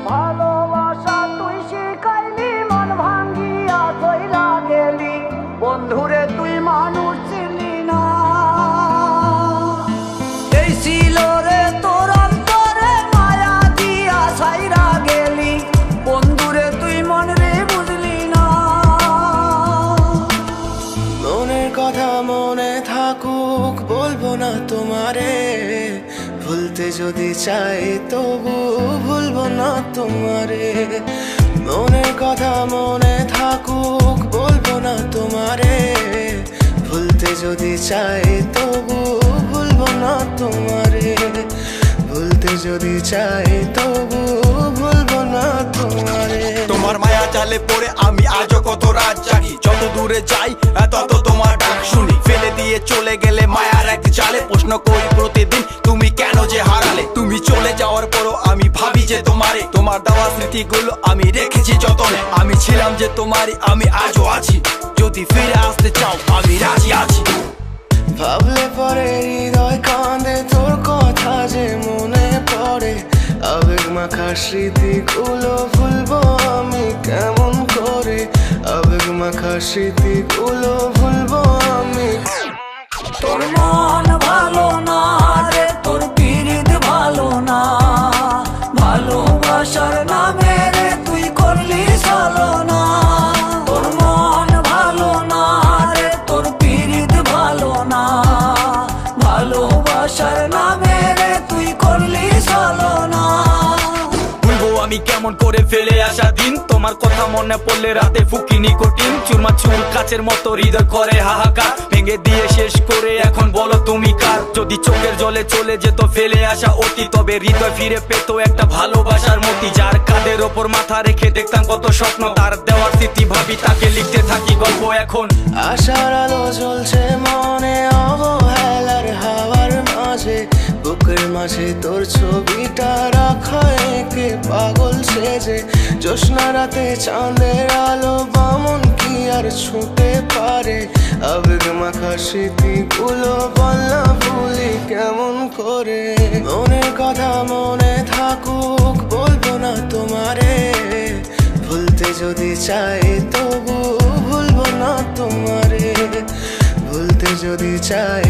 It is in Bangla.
ভালোবাসা তুই শিখাইলি, মন ভাঙ্গিয়া চইলা গেলি, বন্ধুরে তুই মানুষ ছিলি না। এই ছিল রে তোর অন্তরে মায়া দিয়া ছাইরা গেলি, বন্ধুরে তুই মন রে বুঝলি না। মনের কথা মনে থাকুক বলবো না তোমারে, ভুলতে যদি চাই তবু ভুলবো না তোমারে। মনের কথা মনে থাকুক বলবো না তোমারে, ভুলতে যদি চাই তবু ভুলবো না তোমারে। ভুলতে যদি চাই তবু ভুলবো না তোমারে। তোমার মায়া জালে পড়ে আমি আজও কত রাত জাগি, যত দূরে যাই তত তোমার ডাক শুনি। ফেলে দিয়ে চলে গেলে মায়ার এক জালে, প্রশ্ন করি প্রতিদিন তুমি কেন যে হারালে। তুমি চলে যাওয়ার পরও আমি ভাবি যে তোমারে, তোমার দেওয়া স্মৃতিগুলো আমি রেখেছি যতনে। আমি ছিলাম যে তোমারই, আমি আজও আছি, যদি ফিরে আসতে চাও আমি রাজি আছি। ভাবলে পরে হৃদয় কাঁদে, তোর কথা যে মনে পড়ে। আবেগ মাখা স্মৃতিগুলো ভুলবো আমি কেমন করে, আবেগ মাখা স্মৃতিগুলো ভুলবো আমি। তোর মন ভালো না রে, তোর পিরিত ভালো না, ভালোবাসার নামে রে তুই করলি ছলনা। তোর মন ভালো না রে, তোর পিরিত ভালো না, ভালোবাসার নামে রে তুই করলি ছলনা। আমি কেমন করে ফেলে আসা দিন, তোমার কথা মনে পড়লে রাতে ফুকি নিকোটিন। চুরমা চুর কাচের মতো হৃদয় করে হাহাকার, ভেঙে দিয়ে শেষ করে এখন বলো তুমি কার। যদি চোখের জলে চলে যেত ফেলে আসা অতি, তবে হৃদয় ফিরে পেত একটা ভালোবাসার মতি। যার কাঁধের ওপর মাথা রেখে দেখতাম কত স্বপ্ন, তার দেওয়ার স্মৃতি ভাবি তাকে লিখতে থাকি গল্প এখন। আশার আলো জ্বলছে মনে অবহেলার হাওয়ার মাঝে, বুকের মাঝে তোর ছবিটা রাখা একে পাগল সেজে। জ্যোৎস্না রাতে চাঁদের আলো বামন কি আর ছুঁতে পারে, আবেগ মাখা স্মৃতিগুলো বলনা ভুলি কেমন করে। মনের কথা মনে থাকুক বলবো না তোমারে, ভুলতে যদি চাই তবু ভুলবো না তোমারে। ভুলতে যদি চাই